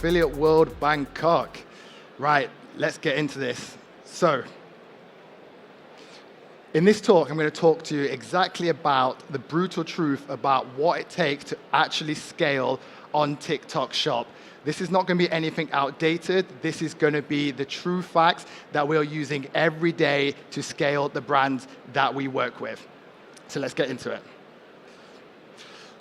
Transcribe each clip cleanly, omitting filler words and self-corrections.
Affiliate World Bangkok. Right, let's get into this. So, in this talk, I'm going to talk to you exactly about the brutal truth about what it takes to actually scale on TikTok Shop. This is not going to be anything outdated. This is going to be the true facts that we're using every day to scale the brands that we work with. So let's get into it.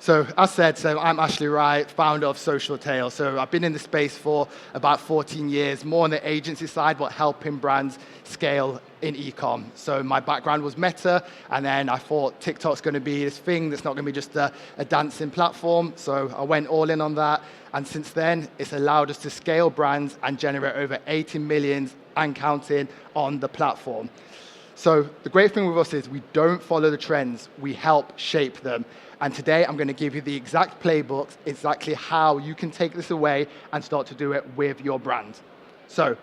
So as said, I'm Ashley Wright, founder of Social Tail. So I've been in the space for about 14 years, more on the agency side, but helping brands scale in e-com. So my background was Meta, and then I thought TikTok's going to be this thing that's not going to be just a dancing platform. So I went all in on that. And since then, it's allowed us to scale brands and generate over 80 million and counting on the platform. So the great thing with us is we don't follow the trends, we help shape them. And today I'm going to give you the exact playbooks, exactly how you can take this away and start to do it with your brand. So I'm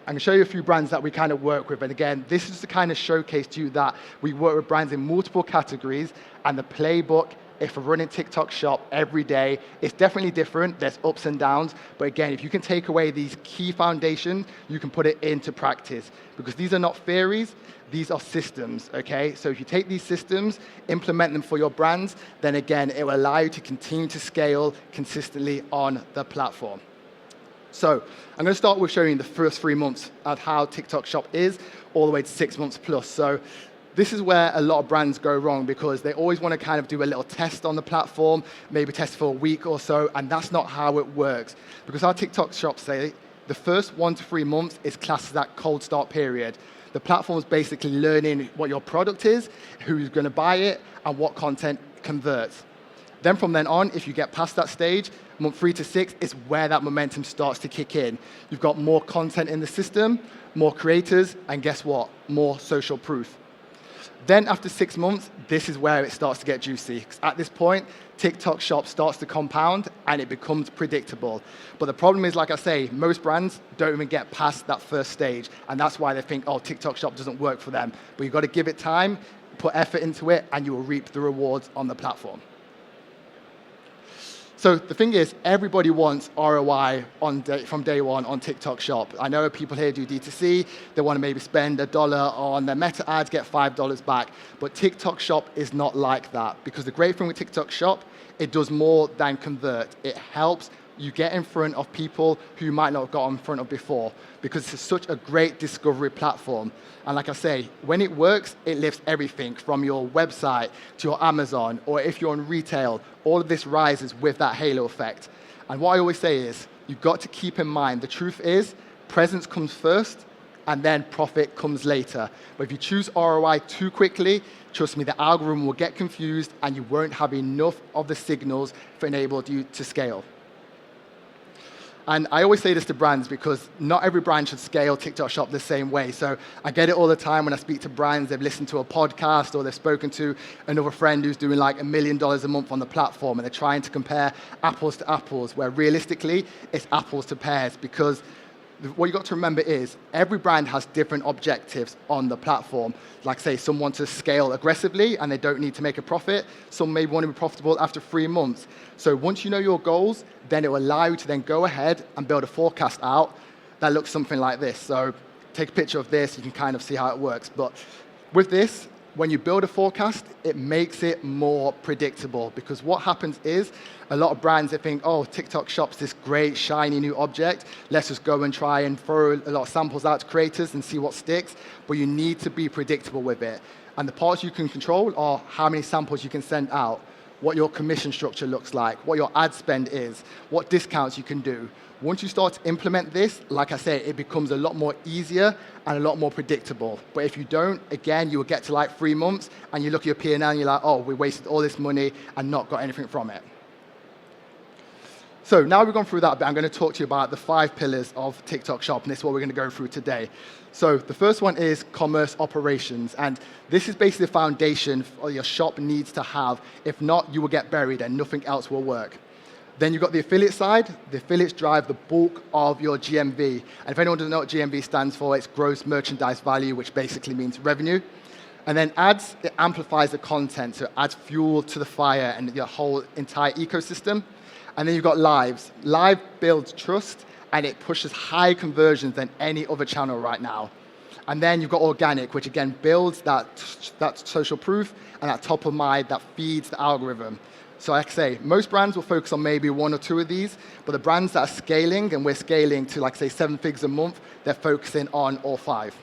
going to show you a few brands that we kind of work with. And again, this is to kind of showcase to you that we work with brands in multiple categories, and the playbook, if we're running TikTok Shop every day, it's definitely different. There's ups and downs. But again, if you can take away these key foundations, you can put it into practice. Because these are not theories, these are systems, okay? So if you take these systems, implement them for your brands, then again, it will allow you to continue to scale consistently on the platform. So I'm going to start with showing you the first 3 months of how TikTok Shop is, all the way to 6 months plus. So this is where a lot of brands go wrong because they always want to kind of do a little test on the platform, maybe test for a week or so, and that's not how it works. Because our TikTok Shop say the first 1 to 3 months is classed as that cold start period. The platform is basically learning what your product is, who's going to buy it, and what content converts. Then from then on, if you get past that stage, month 3 to 6 is where that momentum starts to kick in. You've got more content in the system, more creators, and guess what? More social proof. Then after 6 months, this is where it starts to get juicy. At this point, TikTok Shop starts to compound and it becomes predictable. But the problem is, like I say, most brands don't even get past that first stage. And that's why they think, oh, TikTok Shop doesn't work for them. But you've got to give it time, put effort into it, and you will reap the rewards on the platform. So the thing is, everybody wants ROI from day one on TikTok Shop. I know people here do D2C. They want to maybe spend $1 on their Meta ads, get $5 back. But TikTok Shop is not like that. Because the great thing with TikTok Shop, it does more than convert. It helps you get in front of people who you might not have got in front of before, because it's such a great discovery platform. And like I say, when it works, it lifts everything from your website to your Amazon, or if you're on retail, all of this rises with that halo effect. And what I always say is, you've got to keep in mind, the truth is, presence comes first, and then profit comes later. But if you choose ROI too quickly, trust me, the algorithm will get confused, and you won't have enough of the signals for enable you to scale. And I always say this to brands because not every brand should scale TikTok Shop the same way. So I get it all the time when I speak to brands. They've listened to a podcast or they've spoken to another friend who's doing like $1 million a month on the platform, and they're trying to compare apples to apples, where realistically it's apples to pears, because what you've got to remember is every brand has different objectives on the platform. Like say, some want to scale aggressively and they don't need to make a profit. Some may want to be profitable after 3 months. So once you know your goals, then it will allow you to then go ahead and build a forecast out that looks something like this. So take a picture of this, you can kind of see how it works. But with this, when you build a forecast, it makes it more predictable, because what happens is a lot of brands, they think, oh, TikTok Shop's this great, shiny new object. Let's just go and try and throw a lot of samples out to creators and see what sticks. But you need to be predictable with it. And the parts you can control are how many samples you can send out, what your commission structure looks like, what your ad spend is, what discounts you can do. Once you start to implement this, like I say, it becomes a lot more easier and a lot more predictable. But if you don't, again, you will get to like 3 months and you look at your P&L and you're like, oh, we wasted all this money and not got anything from it. So now we've gone through that bit, I'm going to talk to you about the 5 pillars of TikTok Shop, and this is what we're going to go through today. So the first one is commerce operations, and this is basically the foundation your shop needs to have. If not, you will get buried and nothing else will work. Then you've got the affiliate side. The affiliates drive the bulk of your GMV. And if anyone doesn't know what GMV stands for, it's gross merchandise value, which basically means revenue. And then ads, it amplifies the content, so it adds fuel to the fire and your whole entire ecosystem. And then you've got lives. Live builds trust, and it pushes higher conversions than any other channel right now. And then you've got organic, which again builds that social proof and that top of mind that feeds the algorithm. So like I say, most brands will focus on maybe one or two of these, but the brands that are scaling, and we're scaling to like say 7 figures a month, they're focusing on all 5.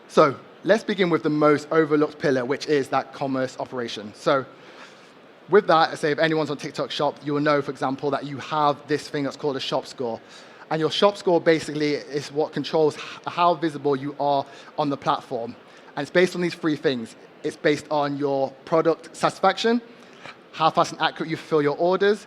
So let's begin with the most overlooked pillar, which is that commerce operation. So with that, I say if anyone's on TikTok Shop, you will know, for example, that you have this thing that's called a shop score. And your shop score basically is what controls how visible you are on the platform. And it's based on these 3 things. It's based on your product satisfaction, how fast and accurate you fulfill your orders,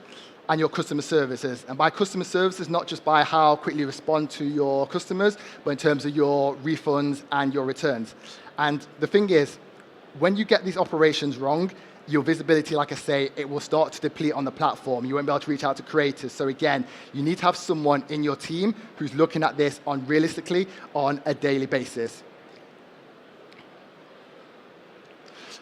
and your customer services. And by customer services, not just by how quickly you respond to your customers, but in terms of your refunds and your returns. And the thing is, when you get these operations wrong, your visibility, like I say, it will start to deplete on the platform. You won't be able to reach out to creators. So again, you need to have someone in your team who's looking at this realistically on a daily basis.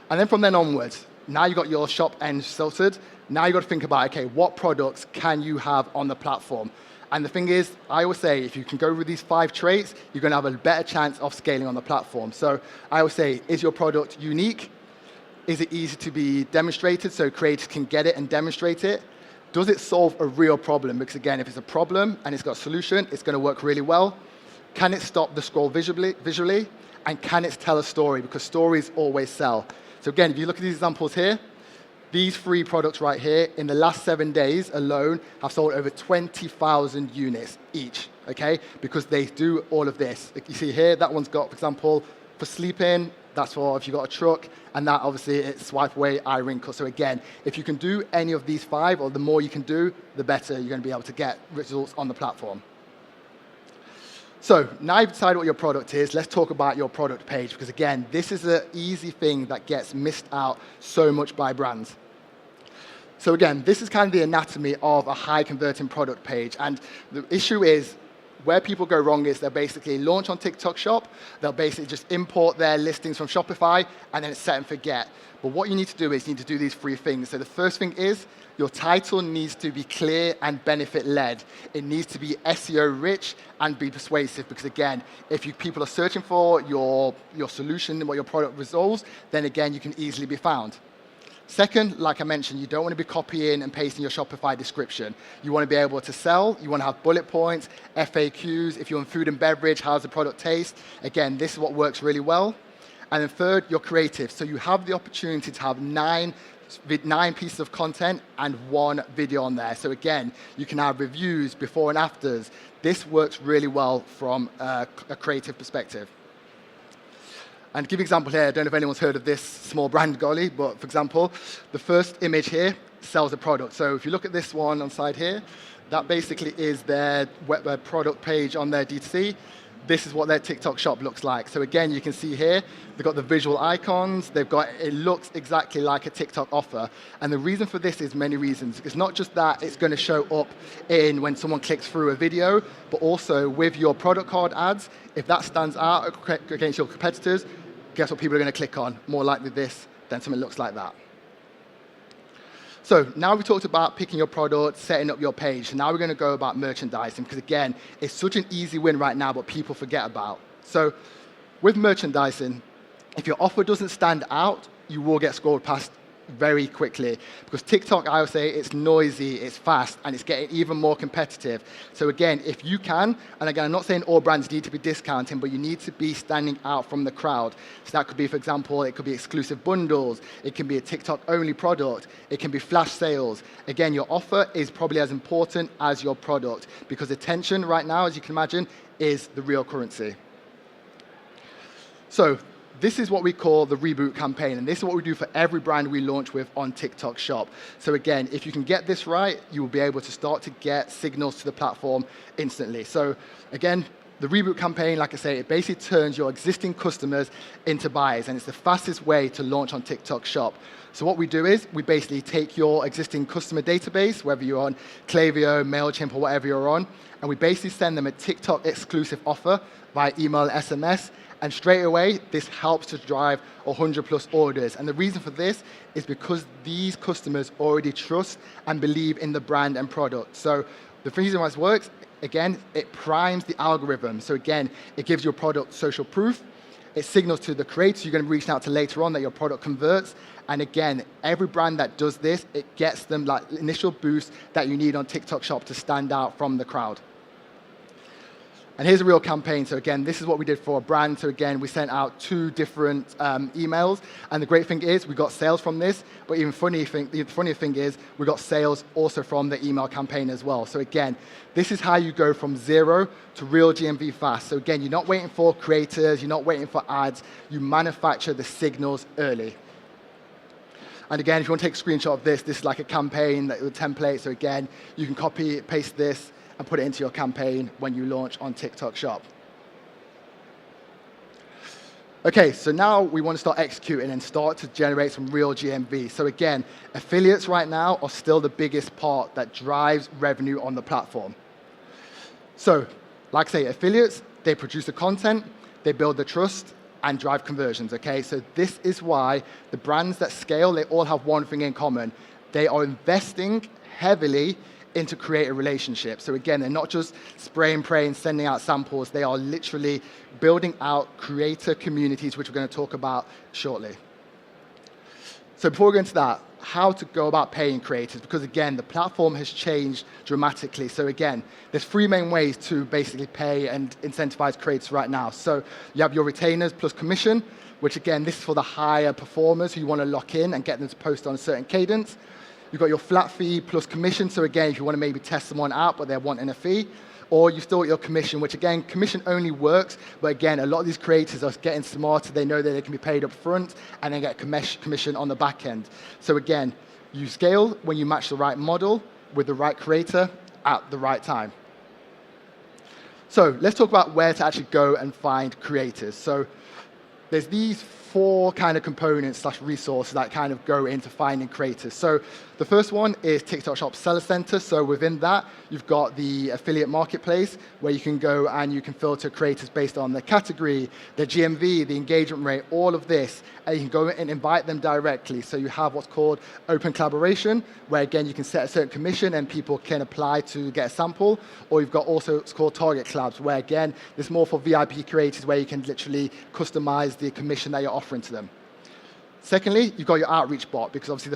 And then from then onwards, now you've got your shop end sorted. Now you've got to think about, okay, what products can you have on the platform? And the thing is, I always say, if you can go with these 5 traits, you're going to have a better chance of scaling on the platform. So I always say, is your product unique? Is it easy to be demonstrated so creators can get it and demonstrate it? Does it solve a real problem? Because again, if it's a problem and it's got a solution, it's going to work really well. Can it stop the scroll visually? And can it tell a story? Because stories always sell. So again, if you look at these examples here, these 3 products right here, in the last 7 days alone, have sold over 20,000 units each, okay? Because they do all of this. Like you see here, that one's got, for example, for sleeping, that's for if you've got a truck, and that obviously it's swipe away, eye wrinkle. So again, if you can do any of these 5, or the more you can do, the better you're going to be able to get results on the platform. So now you've decided what your product is, let's talk about your product page, because again, this is an easy thing that gets missed out so much by brands. So again, this is kind of the anatomy of a high converting product page, and the issue is, where people go wrong is they'll basically launch on TikTok Shop, they'll basically just import their listings from Shopify, and then it's set and forget. But what you need to do is you need to do these 3 things. So the first thing is your title needs to be clear and benefit-led. It needs to be SEO-rich and be persuasive, because again, if people are searching for your solution and what your product resolves, then again, you can easily be found. Second, like I mentioned, you don't want to be copying and pasting your Shopify description. You want to be able to sell. You want to have bullet points, FAQs. If you're in food and beverage, how does the product taste? Again, this is what works really well. And then third, you're creative. So you have the opportunity to have 9 pieces of content and 1 video on there. So again, you can have reviews, before and afters. This works really well from a creative perspective. And to give you an example here, I don't know if anyone's heard of this small brand, Golly, but for example, the first image here sells a product. So if you look at this one on the side here, that basically is their product page on their D2C. This is what their TikTok shop looks like. So again, you can see here, they've got the visual icons, it looks exactly like a TikTok offer. And the reason for this is many reasons. It's not just that it's going to show up when someone clicks through a video, but also with your product card ads, if that stands out against your competitors, guess what people are going to click on? More likely this than something that looks like that. So now we've talked about picking your product, setting up your page. So now we're going to go about merchandising, because again, it's such an easy win right now, but people forget about. So with merchandising, if your offer doesn't stand out, you will get scrolled past very quickly, because TikTok, I would say, it's noisy, it's fast, and it's getting even more competitive. So again, if you can, and again, I'm not saying all brands need to be discounting, but you need to be standing out from the crowd. So that could be, for example, it could be exclusive bundles, it can be a TikTok-only product, it can be flash sales. Again, your offer is probably as important as your product, because attention right now, as you can imagine, is the real currency. So this is what we call the reboot campaign, and this is what we do for every brand we launch with on TikTok Shop. So again, if you can get this right, you will be able to start to get signals to the platform instantly. So again, the reboot campaign, like I say, it basically turns your existing customers into buyers, and it's the fastest way to launch on TikTok Shop. So what we do is we basically take your existing customer database, whether you're on Klaviyo, MailChimp, or whatever you're on, and we basically send them a TikTok exclusive offer via email and SMS, and straight away, this helps to drive 100 plus orders. And the reason for this is because these customers already trust and believe in the brand and product. So the reason why this works, again, it primes the algorithm. So again, it gives your product social proof. It signals to the creators you're going to be reaching out to later on that your product converts. And again, every brand that does this, it gets them like initial boost that you need on TikTok Shop to stand out from the crowd. And here's a real campaign. So again, this is what we did for a brand. So again, we sent out 2 different emails. And the great thing is we got sales from this. But the funnier thing is we got sales also from the email campaign as well. So again, this is how you go from 0 to real GMV fast. So again, you're not waiting for creators. You're not waiting for ads. You manufacture the signals early. And again, if you want to take a screenshot of this is like a campaign, a template. So again, you can copy, paste this, and put it into your campaign when you launch on TikTok Shop. Okay, so now we want to start executing and start to generate some real GMV. So again, affiliates right now are still the biggest part that drives revenue on the platform. So, like I say, affiliates, they produce the content, they build the trust, and drive conversions, okay? So this is why the brands that scale, they all have one thing in common. They are investing heavily into creator relationships. So again, they're not just spray and pray and sending out samples. They are literally building out creator communities, which we're going to talk about shortly. So before we go into that, how to go about paying creators, because again, the platform has changed dramatically. So again, there's 3 main ways to basically pay and incentivize creators right now. So you have your retainers plus commission, which again, this is for the higher performers who you want to lock in and get them to post on a certain cadence. You've got your flat fee plus commission. So again, if you want to maybe test someone out, but they're wanting a fee, or you still got your commission, which again, commission only works. But again, a lot of these creators are getting smarter. They know that they can be paid up front and then get commission on the back end. So again, you scale when you match the right model with the right creator at the right time. So let's talk about where to actually go and find creators. So there's these 4 kind of components / resources that kind of go into finding creators. So the first one is TikTok Shop Seller Center. So within that, you've got the affiliate marketplace where you can go and you can filter creators based on the category, the GMV, the engagement rate, all of this. And you can go and invite them directly. So you have what's called open collaboration, where again, you can set a certain commission and people can apply to get a sample. Or you've got also what's called target collabs, where again, it's more for VIP creators where you can literally customize the commission that you're offering to them. Secondly, you've got your outreach bot, because obviously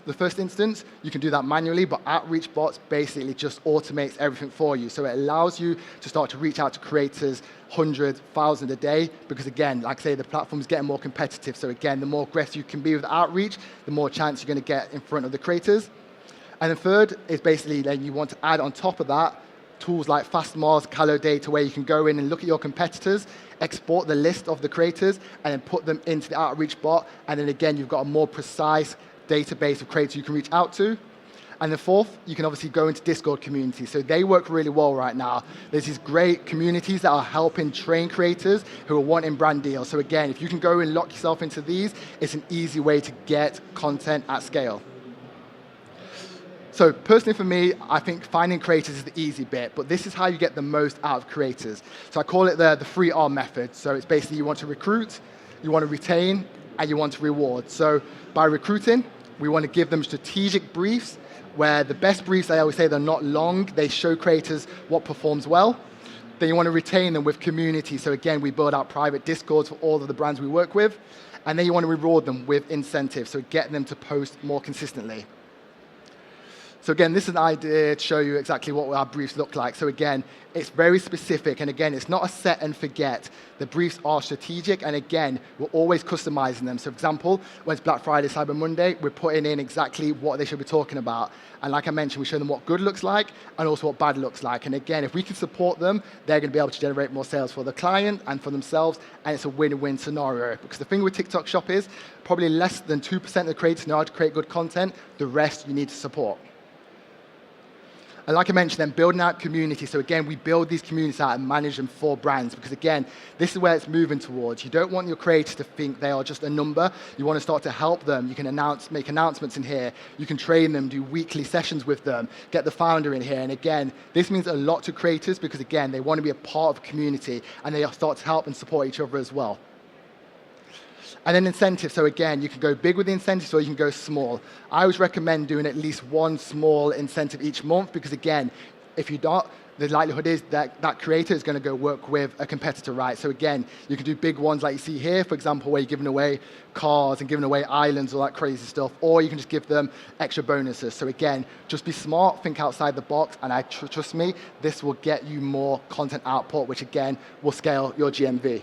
the first instance, you can do that manually, but outreach bots basically just automates everything for you. So it allows you to start to reach out to creators, hundreds, thousands a day, because again, like I say, the platform is getting more competitive. So again, the more aggressive you can be with outreach, the more chance you're going to get in front of the creators. And the third is basically then you want to add on top of that tools like Fastmars, Calo Data, where you can go in and look at your competitors, export the list of the creators, and then put them into the outreach bot. And then again, you've got a more precise database of creators you can reach out to. And the fourth, you can obviously go into Discord communities. So they work really well right now. There's these great communities that are helping train creators who are wanting brand deals. So again, if you can go and lock yourself into these, it's an easy way to get content at scale. So personally for me, I think finding creators is the easy bit, but this is how you get the most out of creators. So I call it the 3R method. So it's basically you want to recruit, you want to retain, and you want to reward. So by recruiting, we want to give them strategic briefs, where the best briefs, I always say, they're not long. They show creators what performs well. Then you want to retain them with community. So again, we build out private Discords for all of the brands we work with. And then you want to reward them with incentives, so get them to post more consistently. So again, this is an idea to show you exactly what our briefs look like. So again, it's very specific. And again, it's not a set and forget. The briefs are strategic. And again, we're always customizing them. So for example, when it's Black Friday, Cyber Monday, we're putting in exactly what they should be talking about. And like I mentioned, we show them what good looks like and also what bad looks like. And again, if we can support them, they're going to be able to generate more sales for the client and for themselves. And it's a win-win scenario. Because the thing with TikTok Shop is probably less than 2% of the creators know how to create good content. The rest you need to support. And like I mentioned, then building out community. So again, we build these communities out and manage them for brands because again, this is where it's moving towards. You don't want your creators to think they are just a number. You want to start to help them. You can make announcements in here. You can train them, do weekly sessions with them, get the founder in here. And again, this means a lot to creators because again, they want to be a part of a community and they start to help and support each other as well. And then incentives. So again, you can go big with the incentives or you can go small. I always recommend doing at least one small incentive each month because again, if you don't, the likelihood is that that creator is going to go work with a competitor, right? So again, you can do big ones like you see here, for example, where you're giving away cars and giving away islands, all that crazy stuff, or you can just give them extra bonuses. So again, just be smart, think outside the box, and trust me, this will get you more content output, which again, will scale your GMV.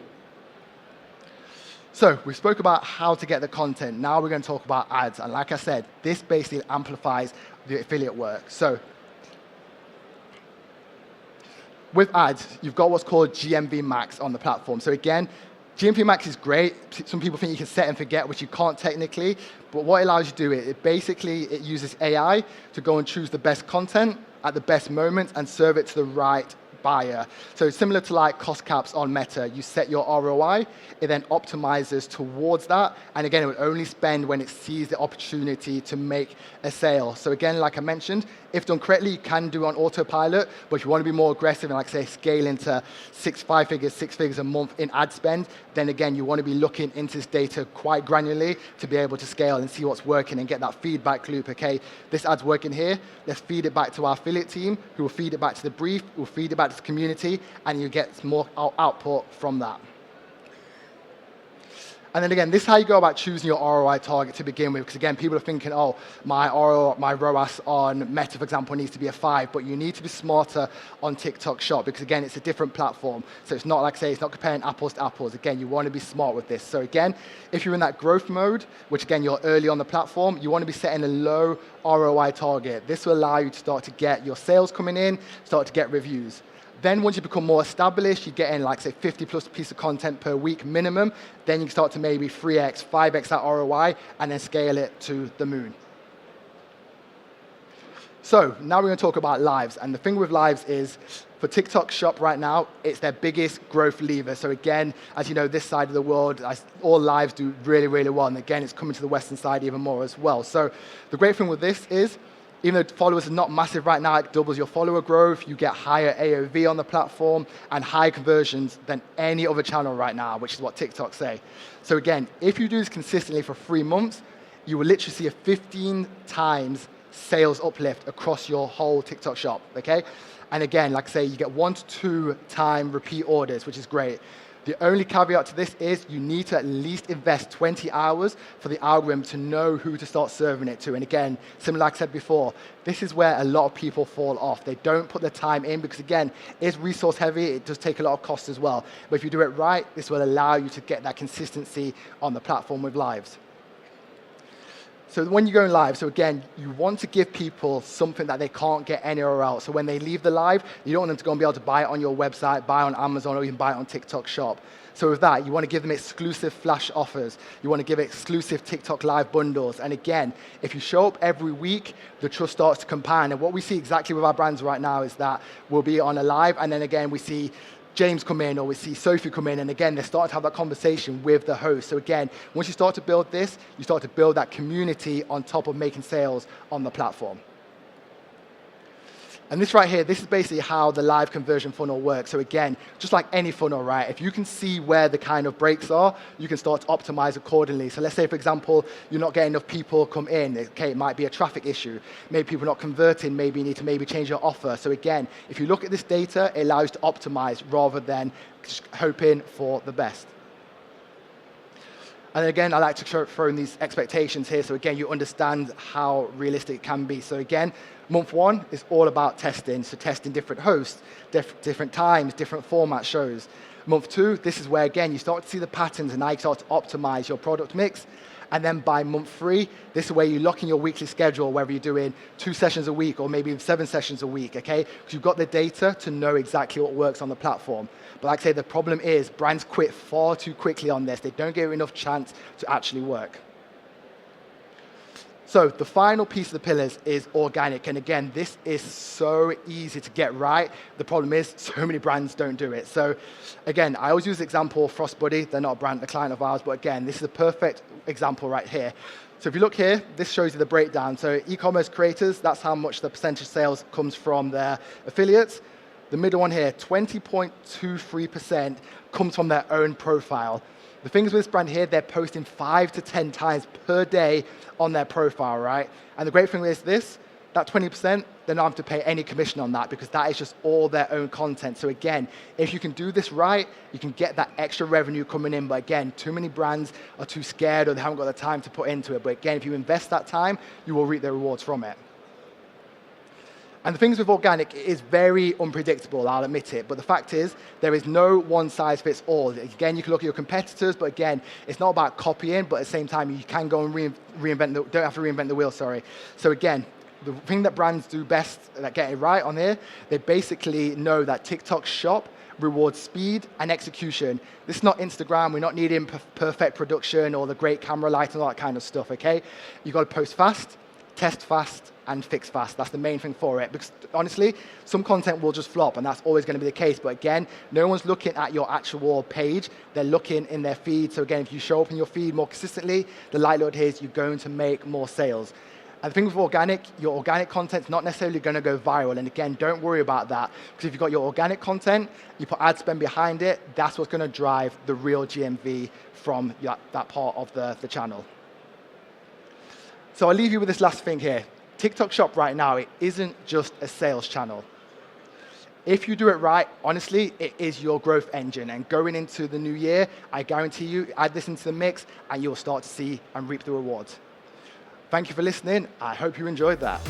So we spoke about how to get the content. Now we're going to talk about ads. And like I said, this basically amplifies the affiliate work. So with ads, you've got what's called GMV Max on the platform. So again, GMV Max is great. Some people think you can set and forget, which you can't technically. But what it allows you to do, it uses AI to go and choose the best content at the best moment and serve it to the right buyer. So similar to like cost caps on Meta, you set your ROI, it then optimizes towards that, and again, it will only spend when it sees the opportunity to make a sale. So again, like I mentioned, if done correctly, you can do on autopilot, but if you want to be more aggressive and like say scale into 6 figures a month in ad spend, then again, you want to be looking into this data quite granularly to be able to scale and see what's working and get that feedback loop. Okay, this ad's working here, let's feed it back to our affiliate team, who will feed it back to the brief, who will feed it back to the community, and you get more output from that. And then again, this is how you go about choosing your ROI target to begin with, because again, people are thinking, oh, my ROAS on Meta, for example, needs to be a 5, but you need to be smarter on TikTok Shop, because again, it's a different platform. So it's not like, say, it's not comparing apples to apples. Again, you want to be smart with this. So again, if you're in that growth mode, which again, you're early on the platform, you want to be setting a low ROI target. This will allow you to start to get your sales coming in, start to get reviews. Then once you become more established, you get in like say 50 plus pieces of content per week minimum, then you can start to maybe 3x, 5x that ROI, and then scale it to the moon. So now we're going to talk about lives. And the thing with lives is, for TikTok Shop right now, it's their biggest growth lever. So again, as you know, this side of the world, all lives do really, really well. And again, it's coming to the Western side even more as well. So the great thing with this is, even though followers are not massive right now, it doubles your follower growth, you get higher AOV on the platform and higher conversions than any other channel right now, which is what TikTok say. So again, if you do this consistently for 3 months, you will literally see a 15 times sales uplift across your whole TikTok shop, okay? And again, like I say, you get 1 to 2 time repeat orders, which is great. The only caveat to this is you need to at least invest 20 hours for the algorithm to know who to start serving it to. And again, similar like I said before, this is where a lot of people fall off. They don't put the time in because again, it's resource heavy, it does take a lot of cost as well. But if you do it right, this will allow you to get that consistency on the platform with lives. So when you're going live, so again, you want to give people something that they can't get anywhere else. So when they leave the live, you don't want them to go and be able to buy it on your website, buy it on Amazon, or even buy it on TikTok Shop. So with that, you want to give them exclusive flash offers. You want to give exclusive TikTok Live bundles. And again, if you show up every week, the trust starts to compound. And what we see exactly with our brands right now is that we'll be on a live, and then again, we see James come in, or we see Sophie come in, and again, they start to have that conversation with the host. So again, once you start to build this, you start to build that community on top of making sales on the platform. And this right here, this is basically how the live conversion funnel works. So again, just like any funnel, right? If you can see where the kind of breaks are, you can start to optimize accordingly. So let's say, for example, you're not getting enough people come in. Okay, it might be a traffic issue. Maybe people are not converting. Maybe you need to change your offer. So again, if you look at this data, it allows you to optimize rather than just hoping for the best. And again, I like to throw in these expectations here. So again, you understand how realistic it can be. So again, month 1 is all about testing. So testing different hosts, different times, different format shows. Month 2, this is where, again, you start to see the patterns and now you start to optimize your product mix. And then by month 3, this is where you lock in your weekly schedule, whether you're doing 2 sessions a week or maybe 7 sessions a week, okay? Because you've got the data to know exactly what works on the platform. But like I say, the problem is brands quit far too quickly on this. They don't give it enough chance to actually work. So the final piece of the pillars is organic. And again, this is so easy to get right. The problem is so many brands don't do it. So again, I always use the example of Frost Buddy. They're not a brand, a client of ours, but again, this is a perfect example right here. So if you look here, this shows you the breakdown. So e-commerce creators, that's how much the percentage of sales comes from their affiliates. The middle one here, 20.23% comes from their own profile. The things with this brand here, they're posting 5 to 10 times per day on their profile, right? And the great thing is this, that 20%, they don't have to pay any commission on that because that is just all their own content. So again, if you can do this right, you can get that extra revenue coming in. But again, too many brands are too scared or they haven't got the time to put into it. But again, if you invest that time, you will reap the rewards from it. And the things with organic, it is very unpredictable, I'll admit it. But the fact is, there is no one size fits all. Again, you can look at your competitors, but again, it's not about copying, but at the same time, you can go and don't have to reinvent the wheel, sorry. So again, the thing that brands do best at getting it right on here, they basically know that TikTok Shop rewards speed and execution. This is not Instagram. We're not needing perfect production or the great camera light and all that kind of stuff, okay? You've got to post fast, test fast, and fix fast. That's the main thing for it. Because honestly, some content will just flop, and that's always going to be the case. But again, no one's looking at your actual page. They're looking in their feed. So again, if you show up in your feed more consistently, the likelihood is you're going to make more sales. And the thing with organic, your organic content's not necessarily going to go viral. And again, don't worry about that. Because if you've got your organic content, you put ad spend behind it, that's what's going to drive the real GMV from that part of the channel. So I'll leave you with this last thing here. TikTok Shop right now, it isn't just a sales channel. If you do it right, honestly, it is your growth engine. And going into the new year, I guarantee you, add this into the mix, and you'll start to see and reap the rewards. Thank you for listening. I hope you enjoyed that.